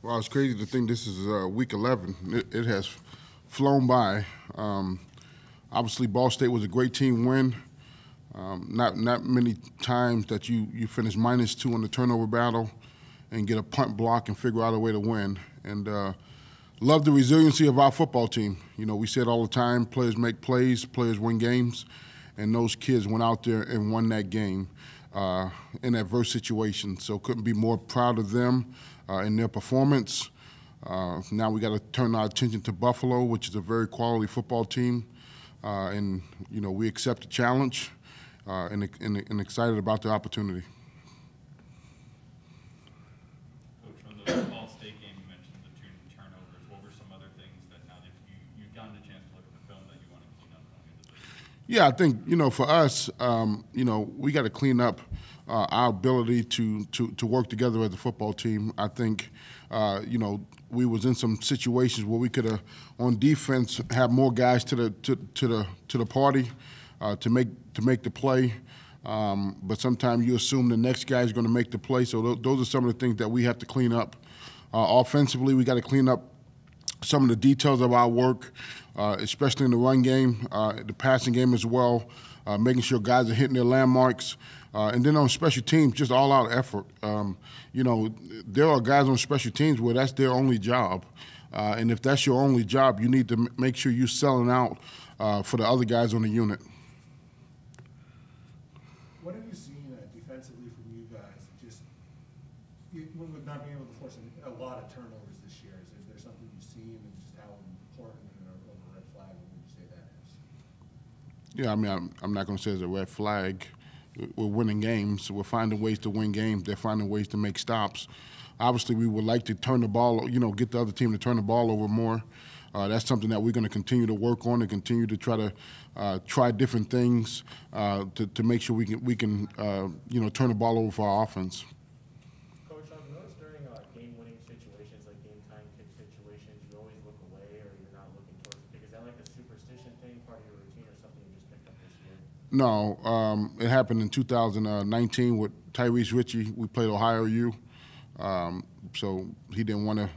Well, it's crazy to think this is week 11. It has flown by. Obviously, Ball State was a great team win. Not many times that you finish -2 on the turnover battle and get a punt block and figure out a way to win. And love the resiliency of our football team. You know, we say it all the time, players make plays, players win games, and those kids went out there and won that game in adverse situations. So couldn't be more proud of them in their performance. Now we got to turn our attention to Buffalo, which is a very quality football team. And, you know, we accept the challenge and excited about the opportunity. Coach, from the Ball State game, you mentioned the 2 turnovers. What were some other things that now that you've gotten a chance to look at the film that you want to clean up going into this? Yeah, I think, you know, for us, you know, we got to clean up our ability to work together as a football team. I think, you know, we was in some situations where we could have, on defense, have more guys to the party to make the play. But sometimes you assume the next guy is going to make the play. So those are some of the things that we have to clean up. Offensively, we got to clean up some of the details of our work, especially in the run game, the passing game as well, making sure guys are hitting their landmarks. And then on special teams, just all-out effort. You know, there are guys on special teams where that's their only job. And if that's your only job, you need to make sure you're selling out for the other guys on the unit. What have you seen defensively from you guys? Just with not being able to force a lot of turnovers this year, is there something you've seen and just how important of a red flag would you say that is? Yeah, I mean, I'm not going to say it's a red flag. We're winning games. We're finding ways to win games. They're finding ways to make stops. Obviously, we would like to turn the ball, you know, get the other team to turn the ball over more. That's something that we're going to continue to work on and continue to try to try different things to make sure we can you know, turn the ball over for our offense. Coach, I've noticed during game-winning situations, like game-time kick situations, you always look away or you're not looking towards the kick. Is that like a superstition thing, part of your routine, or something you just picked up this year? No, it happened in 2019 with Tyrese Ritchie. We played Ohio U, so he didn't want to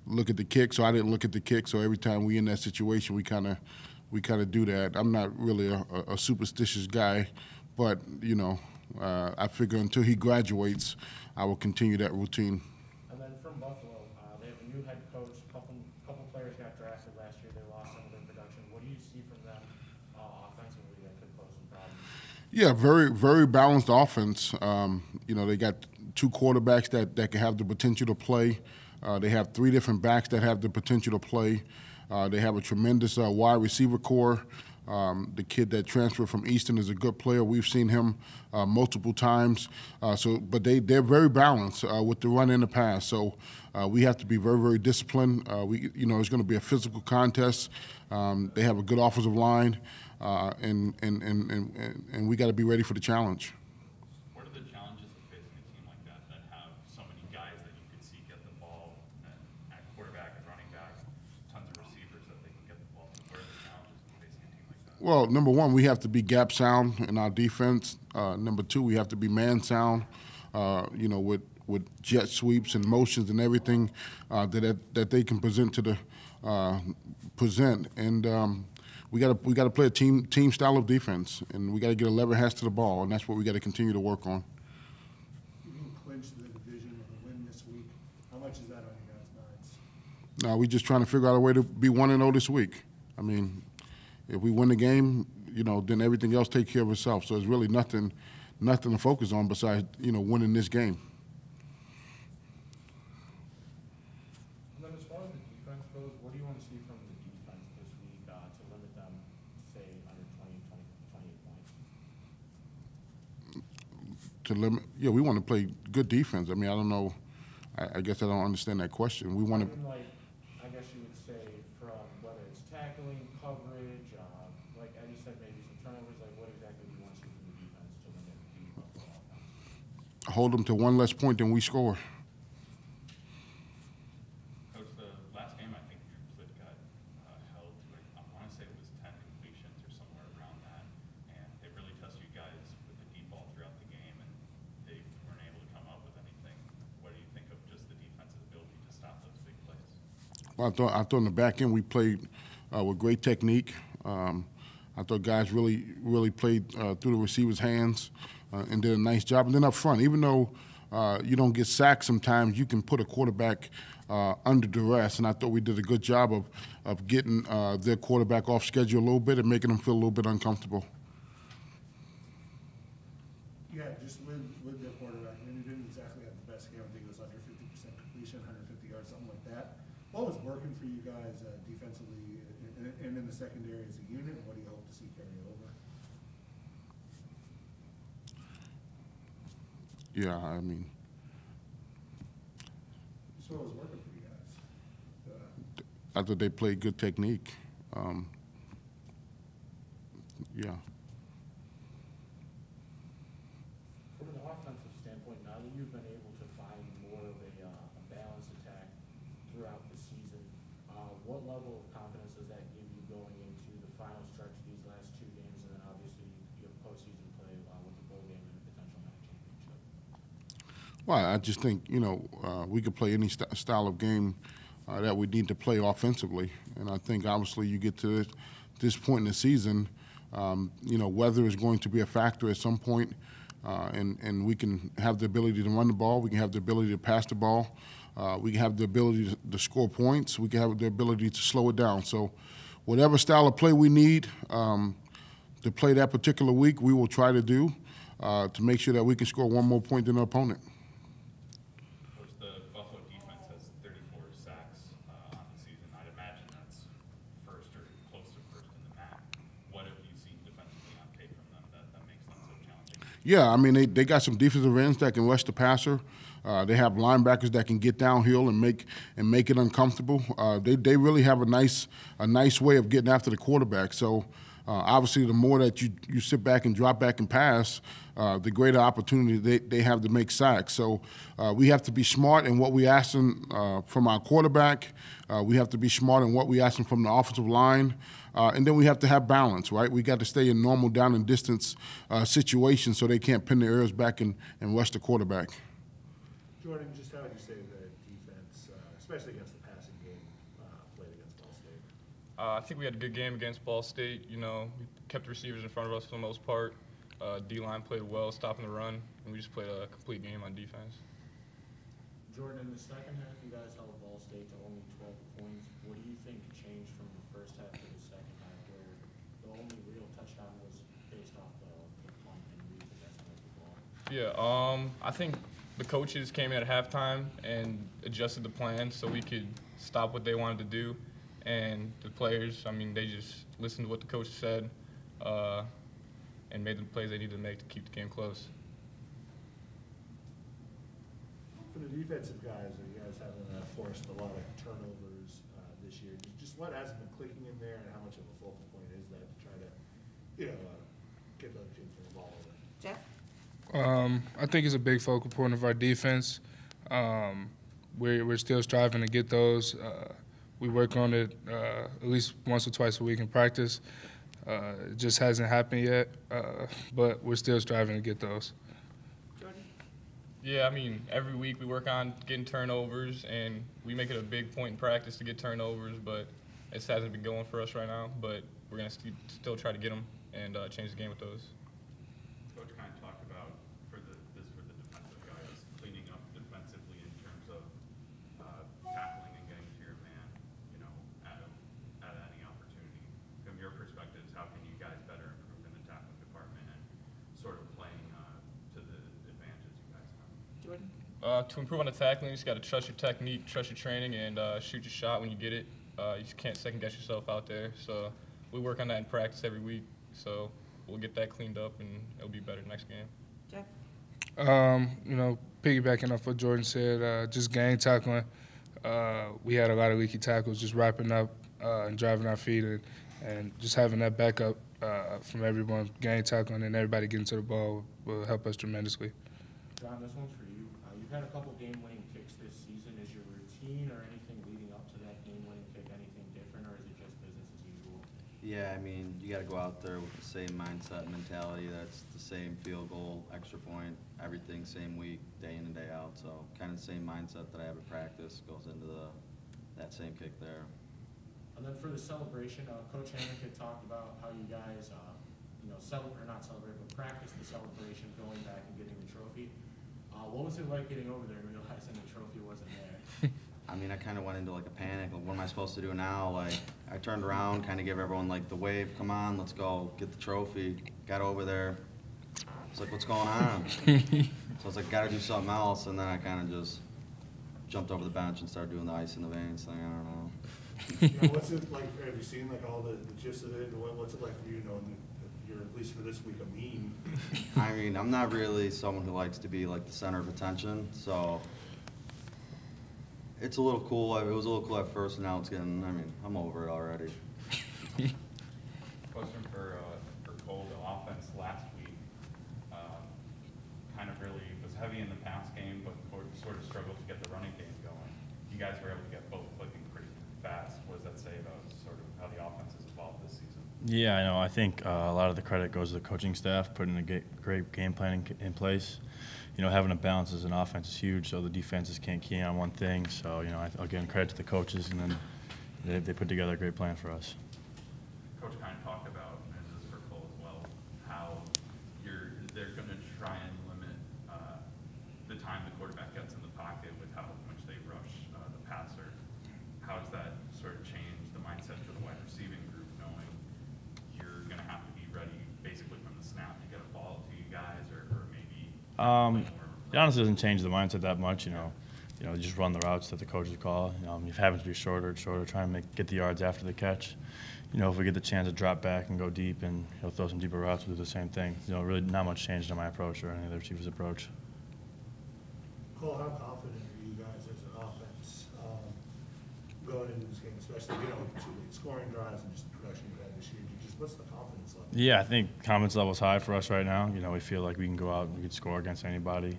look at the kick, so I didn't look at the kick. So every time we in that situation, we kind of do that. I'm not really a superstitious guy, but you know, I figure until he graduates, I will continue that routine. And then from Buffalo, they have a new head coach. Couple players got drafted last year. They lost some of their production. What do you see from them offensively that could pose some problems? Yeah, very balanced offense. You know, they got 2 quarterbacks that can have the potential to play. They have 3 different backs that have the potential to play. They have a tremendous wide receiver core. The kid that transferred from Easton is a good player. We've seen him multiple times. But they're very balanced with the run and the pass. So we have to be very disciplined. You know, it's going to be a physical contest. They have a good offensive line, and we got to be ready for the challenge. What are the challenges of facing a team like that have so many guys that you could see get the ball at quarterback and running back, tons of receivers that they can get the ball? What are the challenges of facing a team like that? Well, number one, we have to be gap sound in our defense. Number 2, we have to be man sound, you know, with jet sweeps and motions and everything that they can present to the And we got to play a team style of defense, and we got to get 11 hands to the ball, and that's what we got to continue to work on. You can clinch the division with a win this week. How much is that on you guys' minds? No, we're just trying to figure out a way to be 1-0 this week. I mean, if we win the game, you know, then everything else takes care of itself. So there's really nothing to focus on besides, you know, winning this game. And then as far as the defense goes, what do you want to see from the defense this week to limit them, say, under 28 points? Yeah, we want to play good defense. I mean, I don't know. I guess I don't understand that question. We want to. Like, I guess you would say from whether it's tackling, coverage, like Eddie said, maybe some turnovers. Like, what exactly do you want to see from the defense to limit the Buffalo offense? Hold them to 1 less point than we score. Coach, the last game I think your clip got held to, I want to say it was 10 completions or somewhere around that, and they really tested you guys with the deep ball throughout the game, and they weren't able to come up with anything. What do you think of just the defensive ability to stop Well, I thought in the back end we played with great technique. I thought guys really played through the receiver's hands and did a nice job. And then up front, even though you don't get sacked sometimes, you can put a quarterback under duress. And I thought we did a good job of getting their quarterback off schedule a little bit and making them feel a little bit uncomfortable. Yeah, just with their quarterback, I mean, he didn't exactly have the best game. I think it was under 50% completion, 150 yards, something like that. What was working for you guys defensively and in the secondary as a unit, and what do you hope to see carry over? Yeah, I mean, Just what was working for you guys? I thought they played good technique. Yeah. From an offensive standpoint, now that you've been able to find more of a balanced attack throughout the season, what level of confidence does that give you going into the final stretch of these last two games, and then obviously you have postseason play with the bowl game and a potential MAC championship? Well, I just think, we could play any style of game that we need to play offensively. And I think obviously you get to this point in the season, weather is going to be a factor at some point, and we can have the ability to run the ball. We can have the ability to pass the ball. We can have the ability to score points. We can have the ability to slow it down. So whatever style of play we need to play that particular week, we will try to do to make sure that we can score one more point than the opponent. Coach, the Buffalo defense has 34 sacks on the season. I'd imagine that's first or close to first in the MAC. What have you seen defensively on tape from them that makes them so challenging? Yeah, I mean, they got some defensive ends that can rush the passer. They have linebackers that can get downhill and make it uncomfortable. They really have a nice way of getting after the quarterback. So obviously, the more that you sit back and drop back and pass, the greater opportunity they have to make sacks. So we have to be smart in what we ask them from our quarterback. We have to be smart in what we ask them from the offensive line. And then we have to have balance, right? We got to stay in normal down and distance situations so they can't pin their ears back and rush the quarterback. Jordan, just how would you say the defense, especially against the passing game, played against Ball State? I think we had a good game against Ball State. We kept the receivers in front of us for the most part. D-line played well, stopping the run, and we just played a complete game on defense. Jordan, in the second half, you guys held Ball State to only 12 points. What do you think changed from the first half to the second half, where the only real touchdown was based off the punt and Reed possessing of the ball? Yeah, I think the coaches came in at halftime and adjusted the plan so we could stop what they wanted to do. And the players, they just listened to what the coach said and made the plays they needed to make to keep the game close. For the defensive guys, you guys haven't forced a lot of turnovers this year. Just what hasn't been clicking in there, and how much of a focal point is that to try to, get the other teams to the ball over? Jeff? I think it's a big focal point of our defense. We're still striving to get those. We work on it at least once or twice a week in practice. It just hasn't happened yet, but we're still striving to get those. Jordan? Yeah, every week we work on getting turnovers, and we make it a big point in practice to get turnovers, but it hasn't been going for us right now. But we're going to still try to get them and change the game with those. Coach kind of talked about for the defensive guys, cleaning up defensively in terms of tackling and getting to your man, at any opportunity. From your perspectives, how can you guys better improve in the tackling department and sort of playing to the advantages you guys have? Jordan? To improve on the tackling, you just got to trust your technique, trust your training, and shoot your shot when you get it. You just can't second-guess yourself out there. So we work on that in practice every week. So we'll get that cleaned up, and it'll be better next game. Jeff? Piggybacking off what Jordan said, just gang tackling. We had a lot of leaky tackles, just wrapping up and driving our feet, and just having that backup from everyone, gang tackling, and everybody getting to the ball will help us tremendously. John, this one's for you. You've had a couple game-winning kicks this season. Is your routine or anything leading up to that game-winning kick anything different, or is it just business as usual? Yeah, you got to go out there with the same mindset and mentality. That's the same field goal, extra point, everything same week, day in and day out. So kind of the same mindset that I have at practice goes into that same kick there. And then for the celebration, Coach Hammock had talked about how you guys, not celebrate, but practice the celebration, going back and getting the trophy. What was it like getting over there and realizing the trophy wasn't there? I mean, I kind of went into like a panic. Like, what am I supposed to do now? Like, I turned around, kind of gave everyone like the wave. Come on, let's go get the trophy. Got over there. It's like, what's going on? So I was like, gotta do something else. And then I kind of just jumped over the bench and started doing the ice in the veins thing. I don't know. What's it like? Have you seen like all the gist of it? What's it like for you knowing that you're, at least for this week, a meme? I mean, I'm not really someone who likes to be like the center of attention, so it's a little cool. It was a little cool at first, and now it's getting, I mean, I'm over it already. Question for Cole. The offense last week kind of really was heavy in the pass game, but sort of struggled to get the running game going. You guys were able to get both clicking pretty fast. What does that say about sort of how the offense has evolved this season? Yeah, I know. I think a lot of the credit goes to the coaching staff putting a great game plan in place. You know, having a balance as an offense is huge, so the defenses can't key in on one thing. So, you know, again, credit to the coaches, and then they put together a great plan for us. Coach kind of talked about, and this is for Cole as well, how they're going to try and limit the time the quarterback gets in the pocket with how much they rush the passer. How does that sort of change the mindset for the wide receiving group, knowing you're going to have to be ready basically from the snap to get a ball to you guys, or maybe It honestly doesn't change the mindset that much, you know, just run the routes that the coaches call. If it happens to be shorter, try and get the yards after the catch. You know, if we get the chance to drop back and go deep and throw some deeper routes, we'll do the same thing. You know, really not much changed in my approach or any of the receivers' approach. Cole, how confident are you guys as an offense going into this game, especially, two late scoring drives and just the production you've had this year? What's the confidence level? Yeah, I think confidence level is high for us right now. You know, we feel like we can go out and we can score against anybody.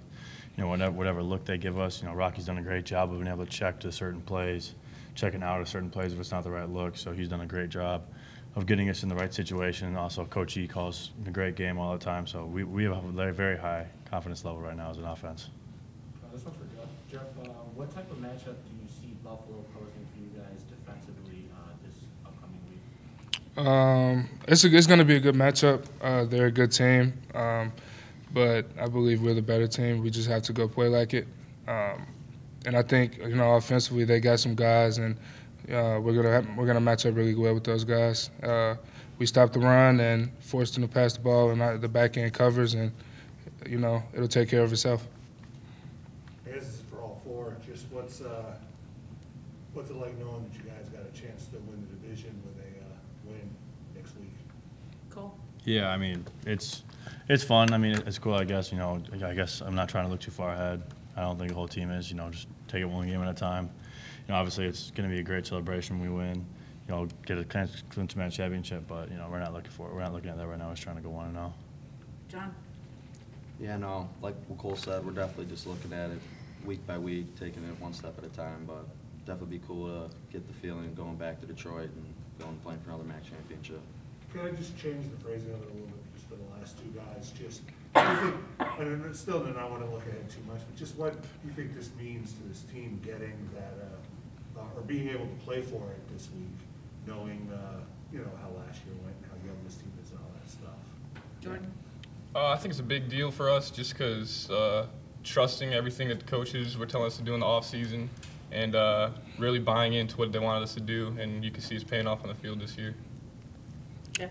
You know, whatever look they give us. You know, Rocky's done a great job of being able to check to certain plays, checking out of certain plays if it's not the right look. So he's done a great job of getting us in the right situation. Also, Coach E calls a great game all the time. So we have a very, very high confidence level right now as an offense. This one's for Jeff. Jeff, what type of matchup do you see Buffalo posing for you guys defensively this upcoming week? It's going to be a good matchup. They're a good team, but I believe we're the better team. We just have to go play like it. And I think, offensively they got some guys, and we're gonna match up really well with those guys. We stopped the run and forced them to pass the ball, and the back end covers, and it'll take care of itself. I guess this is for all four. Just what's it like knowing that you guys got a chance to win the division with a win next week? Cool. Yeah, I mean, it's fun. I mean, it's cool, I guess. I guess I'm not trying to look too far ahead. I don't think the whole team is. Just take it one game at a time. Obviously, it's going to be a great celebration when we win. Get a clinch-match championship, but we're not looking for it. We're not looking at that right now. We're just trying to go 1-0. John? Yeah, no, like what Cole said, we're definitely just looking at it week by week, taking it one step at a time, but definitely be cool to get the feeling of going back to Detroit and going and playing for another MAC championship. Can I just change the phrasing of it a little bit just for the last two guys? Just, and still do not want to look ahead too much, but just what do you think this means to this team getting that, or being able to play for it this week, knowing, how last year went and how young this team is and all that stuff? Jordan? I think it's a big deal for us just because trusting everything that the coaches were telling us to do in the offseason and really buying into what they wanted us to do, and you can see it's paying off on the field this year. Jeff?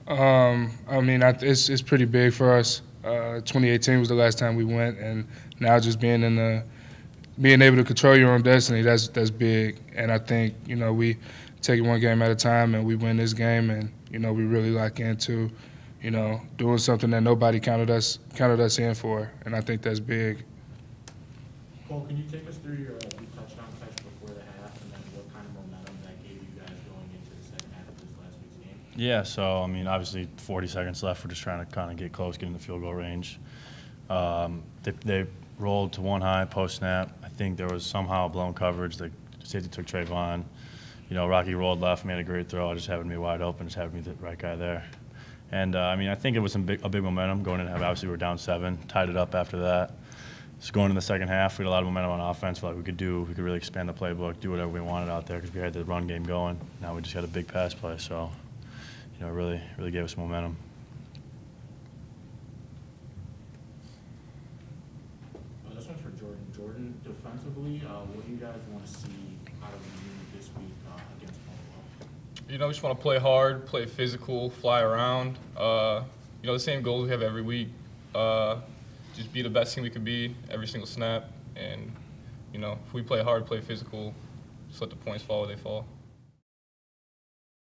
I mean, it's pretty big for us. 2018 was the last time we went, and now just being able to control your own destiny, that's big. And I think we take it one game at a time, and we win this game, and we really lock into doing something that nobody counted us in for, and I think that's big. Cole, can you take us through your touchdown catch before the half, and then what kind of momentum that gave you guys going into the second half of this last week's game? Yeah, so, I mean, obviously 40 seconds left. We're just trying to kind of get close, get in the field goal range. They rolled to one high post-snap. I think there was somehow a blown coverage. The safety took Trayvon. Rocky rolled left, made a great throw. I just happened to be wide open, just happened to be the right guy there. And, I mean, I think it was a big momentum going in. Obviously, we were down 7, tied it up after that. So going in the second half, we had a lot of momentum on offense. Felt like we could really expand the playbook, do whatever we wanted out there because we had the run game going. Now we just got a big pass play, so it really gave us momentum. This one's for Jordan. Jordan, defensively, what do you guys want to see out of the unit this week against Buffalo? You know, we just want to play hard, play physical, fly around. You know, the same goals we have every week. Just be the best team we could be every single snap. And, you know, if we play hard, play physical, just let the points fall where they fall.